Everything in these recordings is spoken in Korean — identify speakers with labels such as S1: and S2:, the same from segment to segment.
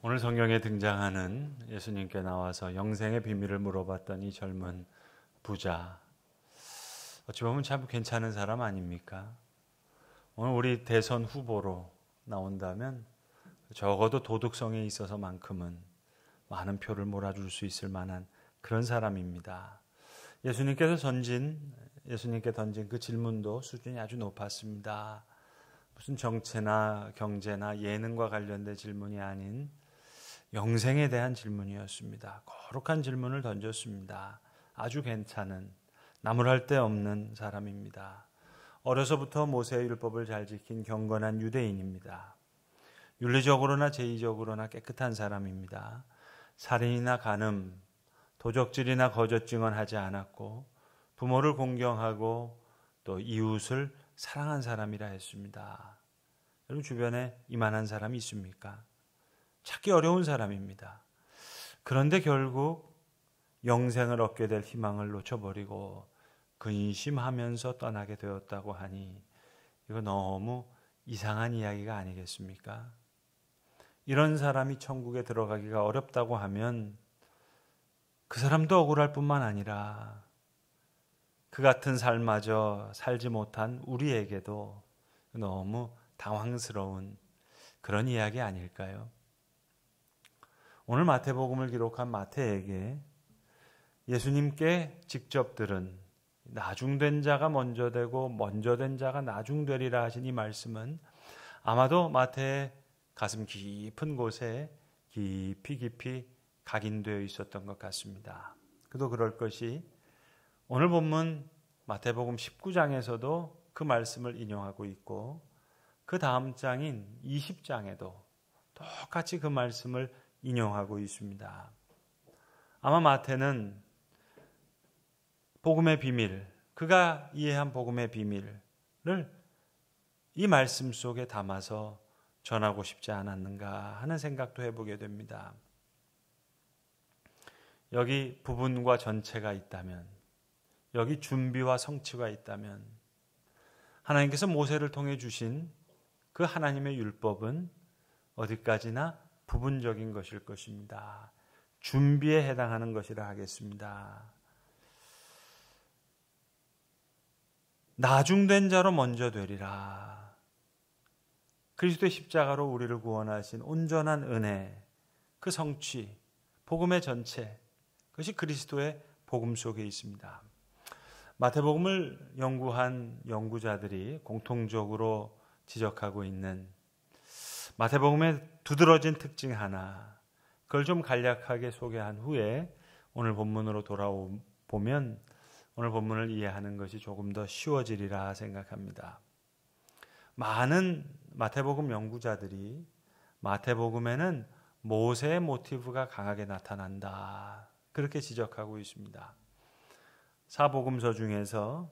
S1: 오늘 성경에 등장하는 예수님께 나와서 영생의 비밀을 물어봤던 이 젊은 부자, 어찌 보면 참 괜찮은 사람 아닙니까? 오늘 우리 대선 후보로 나온다면 적어도 도덕성에 있어서만큼은 많은 표를 몰아줄 수 있을 만한 그런 사람입니다. 예수님께 던진 그 질문도 수준이 아주 높았습니다. 무슨 정체나 경제나 예능과 관련된 질문이 아닌 영생에 대한 질문이었습니다. 거룩한 질문을 던졌습니다. 아주 괜찮은, 나무랄 데 없는 사람입니다. 어려서부터 모세의 율법을 잘 지킨 경건한 유대인입니다. 윤리적으로나 제의적으로나 깨끗한 사람입니다. 살인이나 간음, 도적질이나 거짓 증언하지 않았고 부모를 공경하고 또 이웃을 사랑한 사람이라 했습니다. 여러분 주변에 이만한 사람이 있습니까? 찾기 어려운 사람입니다. 그런데 결국 영생을 얻게 될 희망을 놓쳐버리고 근심하면서 떠나게 되었다고 하니 이거 너무 이상한 이야기가 아니겠습니까? 이런 사람이 천국에 들어가기가 어렵다고 하면 그 사람도 억울할 뿐만 아니라 그 같은 삶마저 살지 못한 우리에게도 너무 당황스러운 그런 이야기 아닐까요? 오늘 마태복음을 기록한 마태에게 예수님께 직접 들은 나중된 자가 먼저 되고 먼저 된 자가 나중되리라 하신 이 말씀은 아마도 마태의 가슴 깊은 곳에 깊이 각인되어 있었던 것 같습니다. 그도 그럴 것이 오늘 본문 마태복음 19장에서도 그 말씀을 인용하고 있고 그 다음 장인 20장에도 똑같이 그 말씀을 인용하고 있습니다. 아마 마태는 복음의 비밀, 그가 이해한 복음의 비밀을 이 말씀 속에 담아서 전하고 싶지 않았는가 하는 생각도 해보게 됩니다. 여기 부분과 전체가 있다면, 여기 준비와 성취가 있다면 하나님께서 모세를 통해 주신 그 하나님의 율법은 어디까지나 부분적인 것일 것입니다. 준비에 해당하는 것이라 하겠습니다. 나중된 자로 먼저 되리라. 그리스도의 십자가로 우리를 구원하신 온전한 은혜, 그 성취, 복음의 전체, 그것이 그리스도의 복음 속에 있습니다. 마태복음을 연구한 연구자들이 공통적으로 지적하고 있는 마태복음의 두드러진 특징 하나, 그걸 좀 간략하게 소개한 후에 오늘 본문으로 돌아보면 오늘 본문을 이해하는 것이 조금 더 쉬워지리라 생각합니다. 많은 마태복음 연구자들이 마태복음에는 모세의 모티브가 강하게 나타난다, 그렇게 지적하고 있습니다. 사복음서 중에서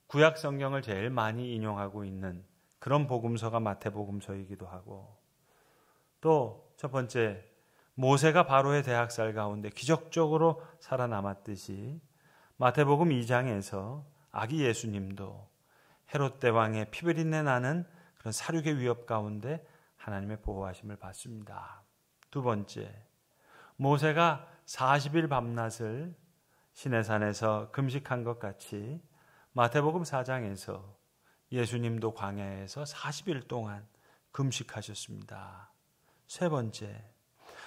S1: 구약 성경을 제일 많이 인용하고 있는 그런 복음서가 마태복음서이기도 하고, 또 첫 번째 모세가 바로의 대학살 가운데 기적적으로 살아남았듯이 마태복음 2장에서 아기 예수님도 헤롯 대왕의 피비린내 나는 그런 사륙의 위협 가운데 하나님의 보호하심을 받습니다. 두 번째, 모세가 40일 밤낮을 시내산에서 금식한 것 같이 마태복음 4장에서 예수님도 광야에서 40일 동안 금식하셨습니다. 세 번째,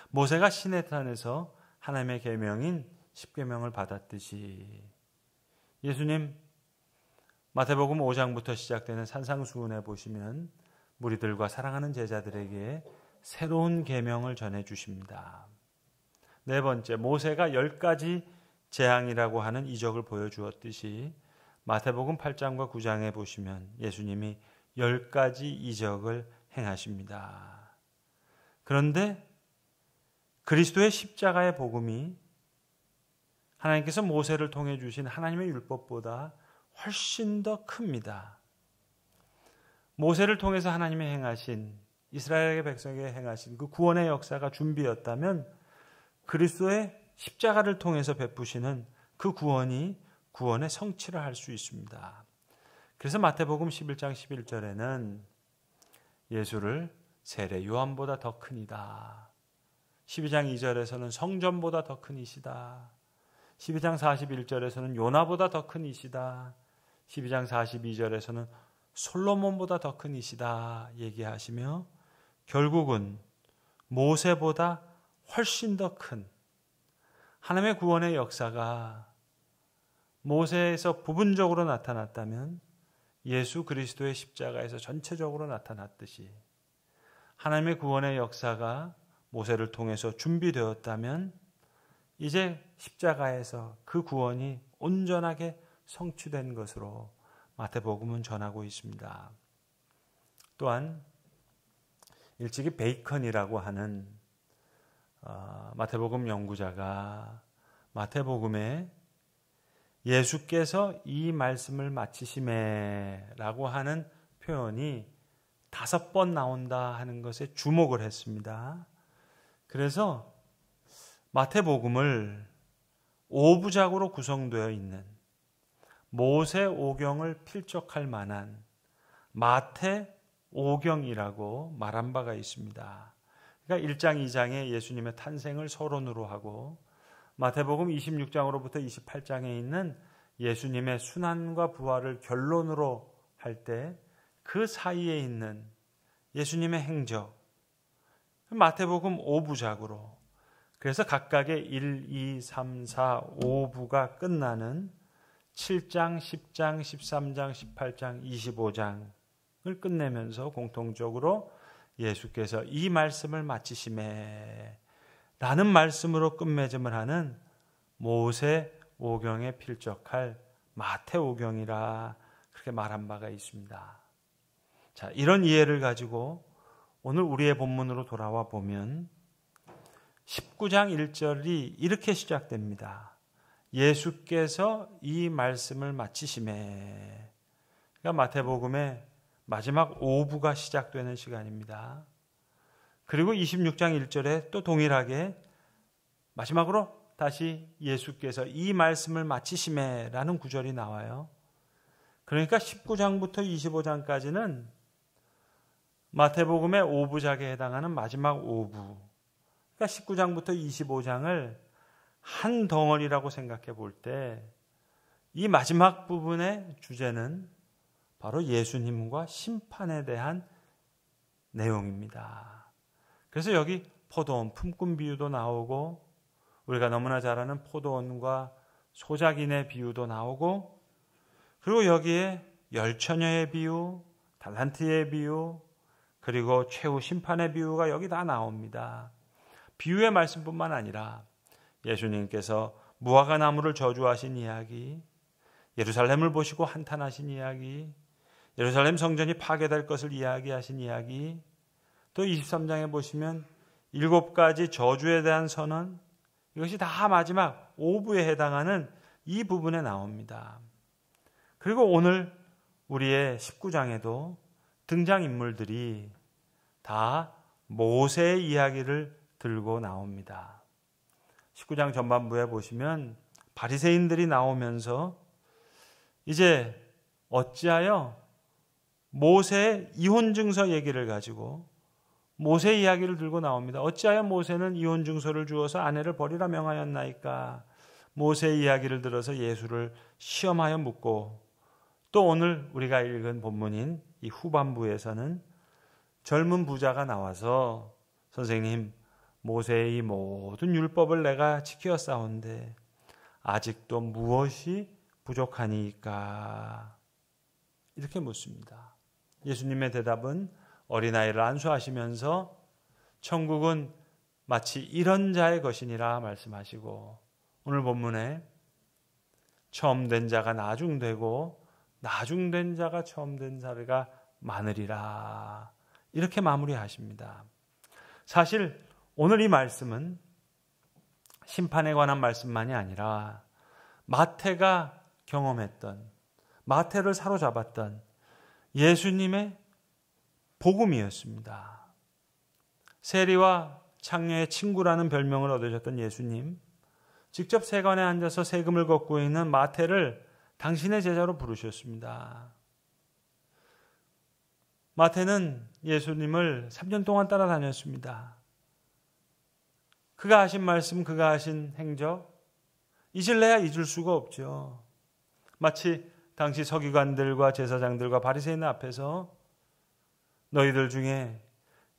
S1: 모세가 시내산에서 하나님의 계명인 십계명을 받았듯이 예수님 마태복음 5장부터 시작되는 산상수훈에 보시면 무리들과 사랑하는 제자들에게 새로운 계명을 전해주십니다. 네 번째, 모세가 10가지 재앙이라고 하는 이적을 보여주었듯이 마태복음 8장과 9장에 보시면 예수님이 10가지 이적을 행하십니다. 그런데 그리스도의 십자가의 복음이 하나님께서 모세를 통해 주신 하나님의 율법보다 훨씬 더 큽니다. 모세를 통해서 하나님이 행하신, 이스라엘의 백성에게 행하신 그 구원의 역사가 준비였다면 그리스도의 십자가를 통해서 베푸시는 그 구원이 구원의 성취를 할 수 있습니다. 그래서 마태복음 11장 11절에는 예수를 세례 요한보다 더 크니다, 12장 2절에서는 성전보다 더 큰 이시다. 12장 41절에서는 요나보다 더 큰 이시다. 12장 42절에서는 솔로몬보다 더 큰 이시다 얘기하시며 결국은 모세보다 훨씬 더 큰 하나님의 구원의 역사가 모세에서 부분적으로 나타났다면 예수 그리스도의 십자가에서 전체적으로 나타났듯이 하나님의 구원의 역사가 모세를 통해서 준비되었다면 이제 십자가에서 그 구원이 온전하게 성취된 것으로 마태복음은 전하고 있습니다. 또한 일찍이 베이컨이라고 하는 마태복음 연구자가 마태복음에 예수께서 이 말씀을 마치시매라고 하는 표현이 5번 나온다 하는 것에 주목을 했습니다. 그래서 마태복음을 5부작으로 구성되어 있는 모세 오경을 필적할 만한 마태 오경이라고 말한 바가 있습니다. 그러니까 1장, 2장에 예수님의 탄생을 서론으로 하고 마태복음 26장으로부터 28장에 있는 예수님의 순환과 부활을 결론으로 할 때 그 사이에 있는 예수님의 행적, 마태복음 5부작으로 그래서 각각의 1, 2, 3, 4, 5부가 끝나는 7장, 10장, 13장, 18장, 25장을 끝내면서 공통적으로 예수께서 이 말씀을 마치시매 라는 말씀으로 끝맺음을 하는 모세 오경에 필적할 마태 오경이라 그렇게 말한 바가 있습니다. 자, 이런 이해를 가지고 오늘 우리의 본문으로 돌아와 보면 19장 1절이 이렇게 시작됩니다. 예수께서 이 말씀을 마치시매. 그러니까 마태복음의 마지막 5부가 시작되는 시간입니다. 그리고 26장 1절에 또 동일하게 마지막으로 다시 예수께서 이 말씀을 마치시매라는 구절이 나와요. 그러니까 19장부터 25장까지는 마태복음의 5부작에 해당하는 마지막 5부. 그러니까 19장부터 25장을 한 덩어리라고 생각해 볼 때 이 마지막 부분의 주제는 바로 예수님과 심판에 대한 내용입니다. 그래서 여기 포도원 품꾼 비유도 나오고 우리가 너무나 잘 아는 포도원과 소작인의 비유도 나오고 그리고 여기에 열처녀의 비유, 달란트의 비유 그리고 최후 심판의 비유가 여기 다 나옵니다. 비유의 말씀뿐만 아니라 예수님께서 무화과 나무를 저주하신 이야기, 예루살렘을 보시고 한탄하신 이야기, 예루살렘 성전이 파괴될 것을 이야기하신 이야기, 또 23장에 보시면 7가지 저주에 대한 선언, 이것이 다 마지막 5부에 해당하는 이 부분에 나옵니다. 그리고 오늘 우리의 19장에도 등장인물들이 다 모세의 이야기를 들고 나옵니다. 19장 전반부에 보시면 바리새인들이 나오면서 이제 어찌하여 모세의 이혼증서 얘기를 가지고 모세 이야기를 들고 나옵니다. 어찌하여 모세는 이혼증서를 주어서 아내를 버리라 명하였나이까. 모세 이야기를 들어서 예수를 시험하여 묻고 또 오늘 우리가 읽은 본문인 이 후반부에서는 젊은 부자가 나와서 선생님 모세의 모든 율법을 내가 지켰사온데 아직도 무엇이 부족하니까 이렇게 묻습니다. 예수님의 대답은 어린아이를 안수하시면서 천국은 마치 이런 자의 것이니라 말씀하시고 오늘 본문에 처음 된 자가 나중되고 나중된 자가 처음 된 자가 많으리라 이렇게 마무리하십니다. 사실 오늘 이 말씀은 심판에 관한 말씀만이 아니라 마태가 경험했던 마태를 사로잡았던 예수님의 복음이었습니다. 세리와 창녀의 친구라는 별명을 얻으셨던 예수님, 직접 세관에 앉아서 세금을 걷고 있는 마태를 당신의 제자로 부르셨습니다. 마태는 예수님을 3년 동안 따라다녔습니다. 그가 하신 말씀, 그가 하신 행적 잊을래야 잊을 수가 없죠. 마치 당시 서기관들과 제사장들과 바리새인 앞에서 너희들 중에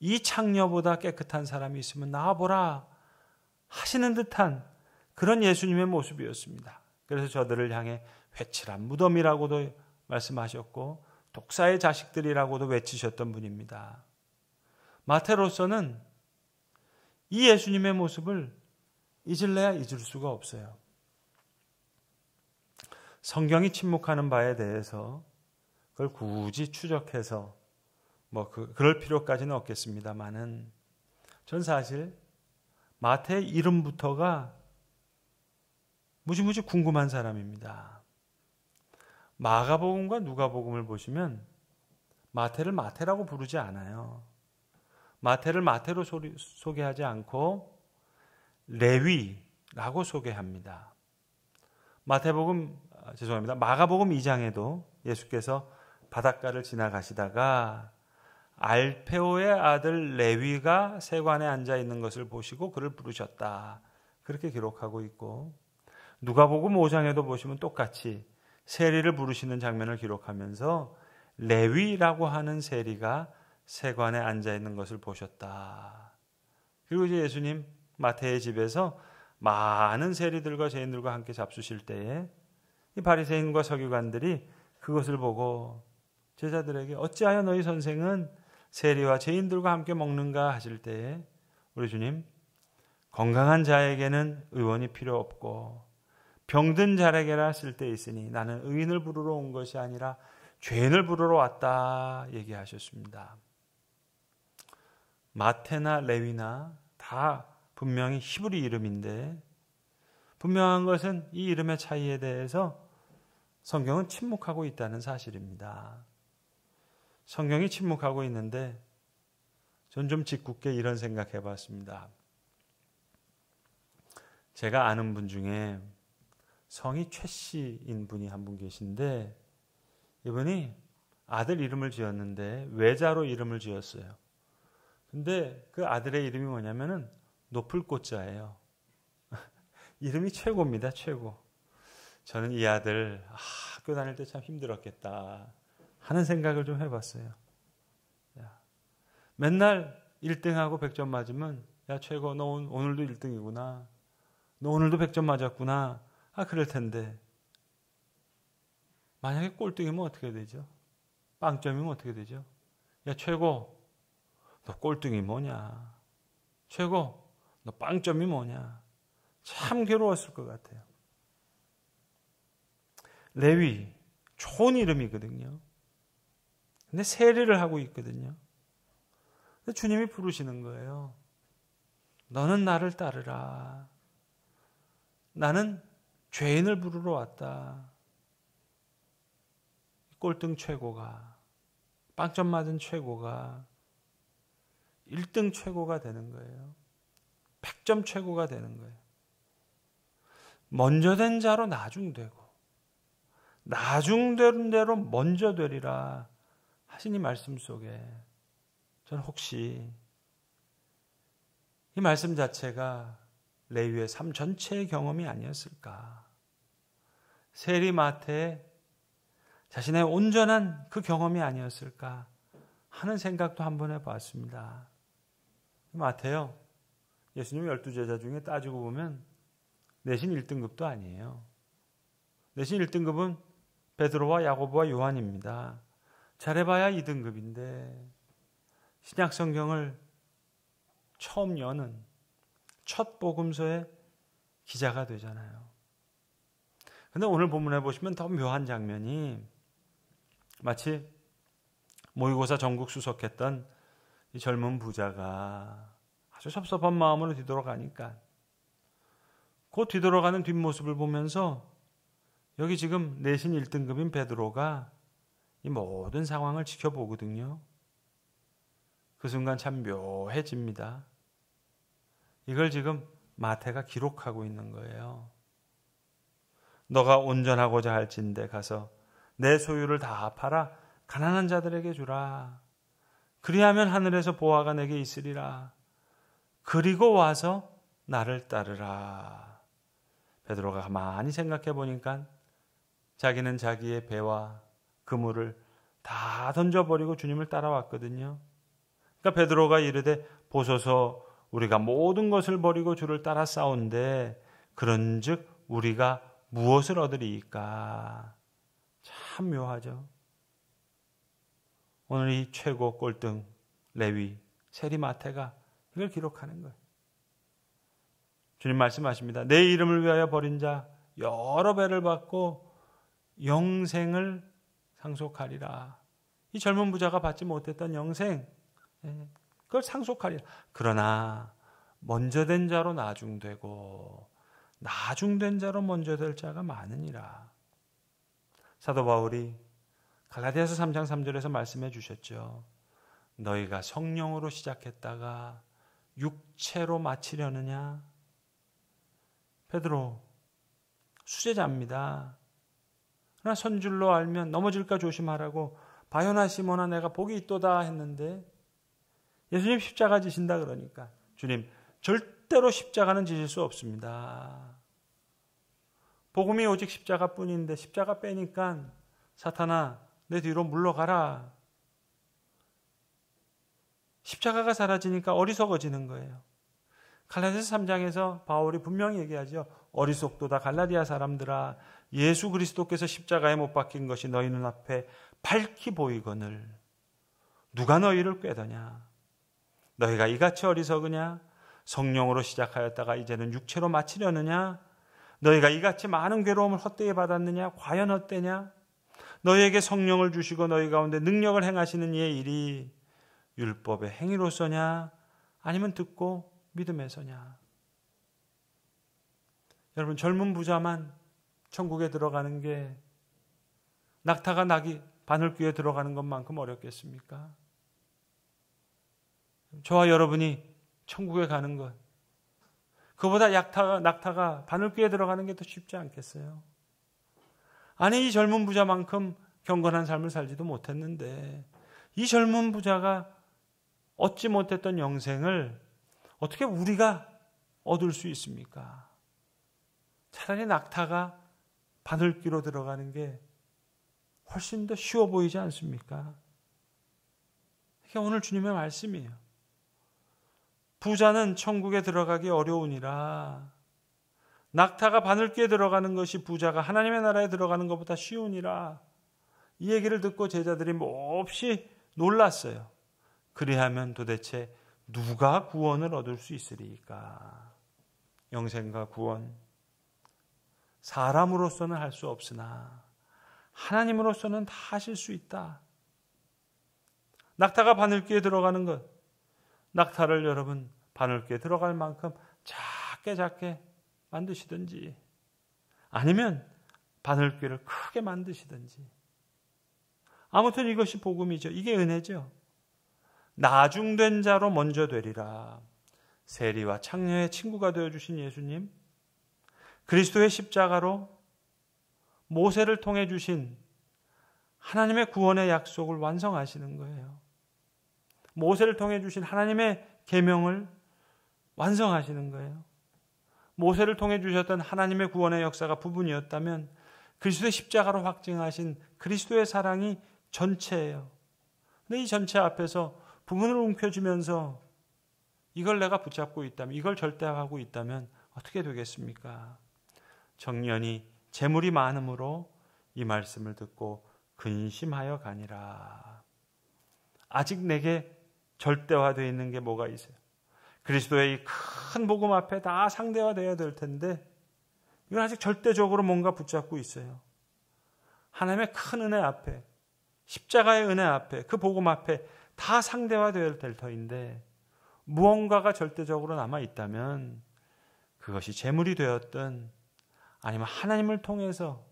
S1: 이 창녀보다 깨끗한 사람이 있으면 나와보라 하시는 듯한 그런 예수님의 모습이었습니다. 그래서 저들을 향해 회칠한 무덤이라고도 말씀하셨고 독사의 자식들이라고도 외치셨던 분입니다. 마태로서는 이 예수님의 모습을 잊을래야 잊을 수가 없어요. 성경이 침묵하는 바에 대해서 그걸 굳이 추적해서 그럴 필요까지는 없겠습니다만은 전 사실 마태의 이름부터가 무지무지 궁금한 사람입니다. 마가복음과 누가복음을 보시면 마태를 마태라고 부르지 않아요. 마태를 마태로 소개하지 않고 레위라고 소개합니다. 마가복음 2장에도 예수께서 바닷가를 지나가시다가 알페오의 아들 레위가 세관에 앉아 있는 것을 보시고 그를 부르셨다. 그렇게 기록하고 있고 누가복음 5장에도 보시면 똑같이 세리를 부르시는 장면을 기록하면서 레위라고 하는 세리가 세관에 앉아 있는 것을 보셨다. 그리고 이제 예수님 마태의 집에서 많은 세리들과 죄인들과 함께 잡수실 때에 이 바리새인과 서기관들이 그것을 보고 제자들에게 어찌하여 너희 선생은 세리와 죄인들과 함께 먹는가 하실 때에 우리 주님 건강한 자에게는 의원이 필요 없고 병든 자에게라 쓸데 있으니 나는 의인을 부르러 온 것이 아니라 죄인을 부르러 왔다 얘기하셨습니다. 마태나 레위나 다 분명히 히브리 이름인데 분명한 것은 이 이름의 차이에 대해서 성경은 침묵하고 있다는 사실입니다. 성경이 침묵하고 있는데 전 좀 짓궂게 이런 생각해 봤습니다. 제가 아는 분 중에 성이 최 씨인 분이 한 분 계신데 이분이 아들 이름을 지었는데 외자로 이름을 지었어요. 근데 그 아들의 이름이 뭐냐면은 높을 꽃자예요. 이름이 최고입니다. 최고. 저는 이 아들 학교 다닐 때 참 힘들었겠다 하는 생각을 좀 해봤어요. 맨날 1등하고 100점 맞으면 야 최고 너 오늘도 1등이구나. 너 오늘도 100점 맞았구나. 그럴 텐데 만약에 꼴등이면 어떻게 되죠? 빵점이면 어떻게 되죠? 야 최고 너 꼴등이 뭐냐? 최고 너 빵점이 뭐냐? 참 괴로웠을 것 같아요. 레위 좋은 이름이거든요. 근데 세리를 하고 있거든요. 근데 주님이 부르시는 거예요. 너는 나를 따르라. 나는 죄인을 부르러 왔다. 꼴등 최고가, 빵점 맞은 최고가 1등 최고가 되는 거예요. 100점 최고가 되는 거예요. 먼저 된 자로 나중되고 나중된 대로 먼저 되리라 하신 이 말씀 속에 저는 혹시 이 말씀 자체가 레위의 삶 전체의 경험이 아니었을까? 세리 마태의 자신의 온전한 그 경험이 아니었을까 하는 생각도 한번 해봤습니다. 마태요, 예수님 12제자 중에 따지고 보면 내신 1등급도 아니에요. 내신 1등급은 베드로와 야고보와 요한입니다. 잘해봐야 2등급인데 신약 성경을 처음 여는 첫 복음서의 기자가 되잖아요. 근데 오늘 본문에 보시면 더 묘한 장면이 마치 모의고사 전국 수석했던 이 젊은 부자가 아주 섭섭한 마음으로 뒤돌아가니까 그 뒤돌아가는 뒷모습을 보면서 여기 지금 내신 1등급인 베드로가 이 모든 상황을 지켜보거든요. 그 순간 참 묘해집니다. 이걸 지금 마태가 기록하고 있는 거예요. 너가 온전하고자 할진대 가서 내 소유를 다 팔아 가난한 자들에게 주라. 그리하면 하늘에서 보화가 내게 있으리라. 그리고 와서 나를 따르라. 베드로가 가만히 생각해 보니까 자기는 자기의 배와 그물을 다 던져버리고 주님을 따라왔거든요. 그러니까 베드로가 이르되 보소서 우리가 모든 것을 버리고 주를 따라 싸운데 그런즉 우리가 무엇을 얻으리이까. 참 묘하죠. 오늘 이 최고 꼴등 레위 세리마태가 이걸 기록하는 거예요. 주님 말씀하십니다. 내 이름을 위하여 버린 자 여러 배를 받고 영생을 상속하리라. 이 젊은 부자가 받지 못했던 영생, 그걸 상속하리라. 그러나 먼저 된 자로 나중되고 나중된 자로 먼저 될 자가 많으니라. 사도 바울이 갈라디아서 3장 3절에서 말씀해 주셨죠. 너희가 성령으로 시작했다가 육체로 마치려느냐. 베드로 수제자입니다. 그러나 선줄로 알면 넘어질까 조심하라고 바요나 시몬아 내가 복이 있도다 했는데 예수님 십자가 지신다 그러니까 주님 절대로 십자가는 지실 수 없습니다. 복음이 오직 십자가뿐인데 십자가 빼니까 사탄아 내 뒤로 물러가라. 십자가가 사라지니까 어리석어지는 거예요. 갈라디아서 3장에서 바울이 분명히 얘기하죠. 어리석도다 갈라디아 사람들아 예수 그리스도께서 십자가에 못 박힌 것이 너희 눈앞에 밝히 보이거늘 누가 너희를 꾀더냐. 너희가 이같이 어리석으냐. 성령으로 시작하였다가 이제는 육체로 마치려느냐. 너희가 이같이 많은 괴로움을 헛되이 받았느냐. 과연 헛되냐. 너희에게 성령을 주시고 너희 가운데 능력을 행하시는 이의 일이 율법의 행위로서냐 아니면 듣고 믿음에서냐. 여러분 젊은 부자만 천국에 들어가는 게 낙타가 바늘귀에 들어가는 것만큼 어렵겠습니까? 저와 여러분이 천국에 가는 것 그보다 낙타가 바늘귀에 들어가는 게 더 쉽지 않겠어요? 아니 이 젊은 부자만큼 경건한 삶을 살지도 못했는데 이 젊은 부자가 얻지 못했던 영생을 어떻게 우리가 얻을 수 있습니까? 차라리 낙타가 바늘귀로 들어가는 게 훨씬 더 쉬워 보이지 않습니까? 이게 오늘 주님의 말씀이에요. 부자는 천국에 들어가기 어려우니라. 낙타가 바늘귀에 들어가는 것이 부자가 하나님의 나라에 들어가는 것보다 쉬우니라. 이 얘기를 듣고 제자들이 몹시 놀랐어요. 그리하면 도대체 누가 구원을 얻을 수 있으리까? 영생과 구원. 사람으로서는 할 수 없으나 하나님으로서는 다 하실 수 있다. 낙타가 바늘귀에 들어가는 것. 낙타를 여러분 바늘귀에 들어갈 만큼 작게 만드시든지 아니면 바늘귀를 크게 만드시든지 아무튼 이것이 복음이죠. 이게 은혜죠. 나중된 자로 먼저 되리라. 세리와 창녀의 친구가 되어주신 예수님, 그리스도의 십자가로 모세를 통해 주신 하나님의 구원의 약속을 완성하시는 거예요. 모세를 통해 주신 하나님의 계명을 완성하시는 거예요. 모세를 통해 주셨던 하나님의 구원의 역사가 부분이었다면 그리스도의 십자가로 확증하신 그리스도의 사랑이 전체예요. 근데 이 전체 앞에서 부분을 움켜쥐면서 이걸 내가 붙잡고 있다면, 이걸 절대화하고 있다면 어떻게 되겠습니까? 정년이 재물이 많음으로 이 말씀을 듣고 근심하여 가니라. 아직 내게 절대화되어 있는 게 뭐가 있어요? 그리스도의 이 큰 복음 앞에 다 상대화되어야 될 텐데 이건 아직 절대적으로 뭔가 붙잡고 있어요. 하나님의 큰 은혜 앞에, 십자가의 은혜 앞에, 그 복음 앞에 다 상대화되어야 될 터인데 무언가가 절대적으로 남아있다면 그것이 재물이 되었든 아니면 하나님을 통해서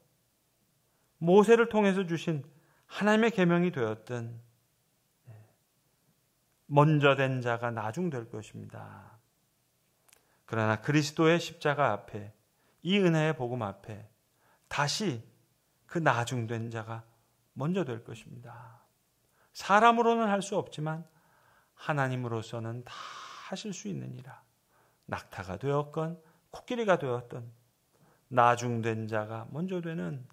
S1: 모세를 통해서 주신 하나님의 계명이 되었든 먼저 된 자가 나중될 것입니다. 그러나 그리스도의 십자가 앞에 이 은혜의 복음 앞에 다시 그 나중된 자가 먼저 될 것입니다. 사람으로는 할 수 없지만 하나님으로서는 다 하실 수 있느니라. 낙타가 되었건 코끼리가 되었던 나중된 자가 먼저 되는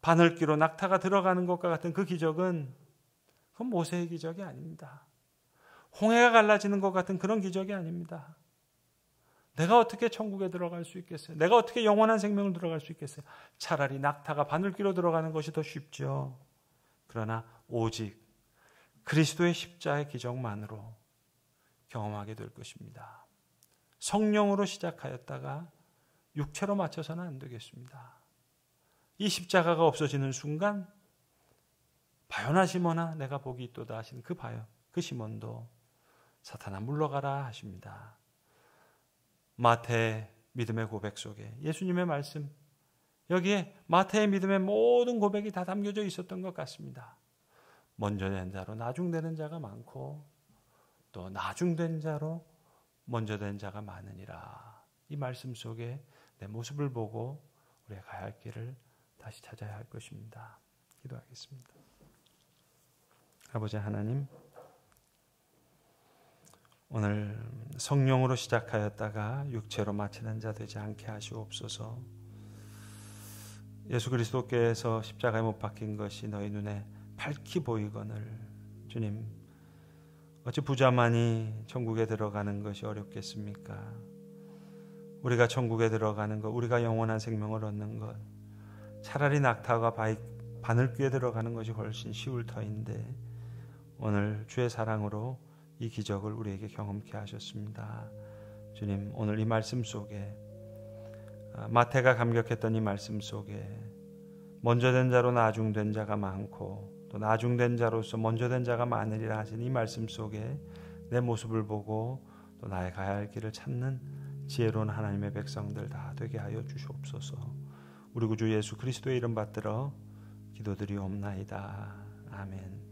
S1: 바늘귀로 낙타가 들어가는 것과 같은 그 기적은 그건 모세의 기적이 아닙니다. 홍해가 갈라지는 것 같은 그런 기적이 아닙니다. 내가 어떻게 천국에 들어갈 수 있겠어요? 내가 어떻게 영원한 생명을 들어갈 수 있겠어요? 차라리 낙타가 바늘귀로 들어가는 것이 더 쉽죠. 그러나 오직 그리스도의 십자의 기적만으로 경험하게 될 것입니다. 성령으로 시작하였다가 육체로 맞춰서는 안 되겠습니다. 이 십자가가 없어지는 순간 바요나 시몬아 내가 복이 있도다 하신 그 시몬도 사탄아 물러가라 하십니다. 마태의 믿음의 고백 속에 예수님의 말씀, 여기에 마태의 믿음의 모든 고백이 다 담겨져 있었던 것 같습니다. 먼저 된 자로 나중되는 자가 많고 또 나중된 자로 먼저 된 자가 많으니라. 이 말씀 속에 내 모습을 보고 우리가 가야 할 길을 다시 찾아야 할 것입니다. 기도하겠습니다. 아버지 하나님, 오늘 성령으로 시작하였다가 육체로 마치는 자 되지 않게 하시옵소서. 예수 그리스도께서 십자가에 못 박힌 것이 너희 눈에 밝히 보이거늘 주님, 어찌 부자만이 천국에 들어가는 것이 어렵겠습니까? 우리가 천국에 들어가는 것, 우리가 영원한 생명을 얻는 것, 차라리 낙타가 바늘귀에 들어가는 것이 훨씬 쉬울 터인데 오늘 주의 사랑으로 이 기적을 우리에게 경험케 하셨습니다. 주님, 오늘 이 말씀 속에 마태가 감격했던 이 말씀 속에 먼저 된 자로 나중된 자가 많고 또 나중된 자로서 먼저 된 자가 많으리라 하신 이 말씀 속에 내 모습을 보고 또 나의 가야 할 길을 찾는 지혜로운 하나님의 백성들 다 되게 하여 주시옵소서. 우리 구주 예수 그리스도의 이름 받들어 기도드리옵나이다. 아멘.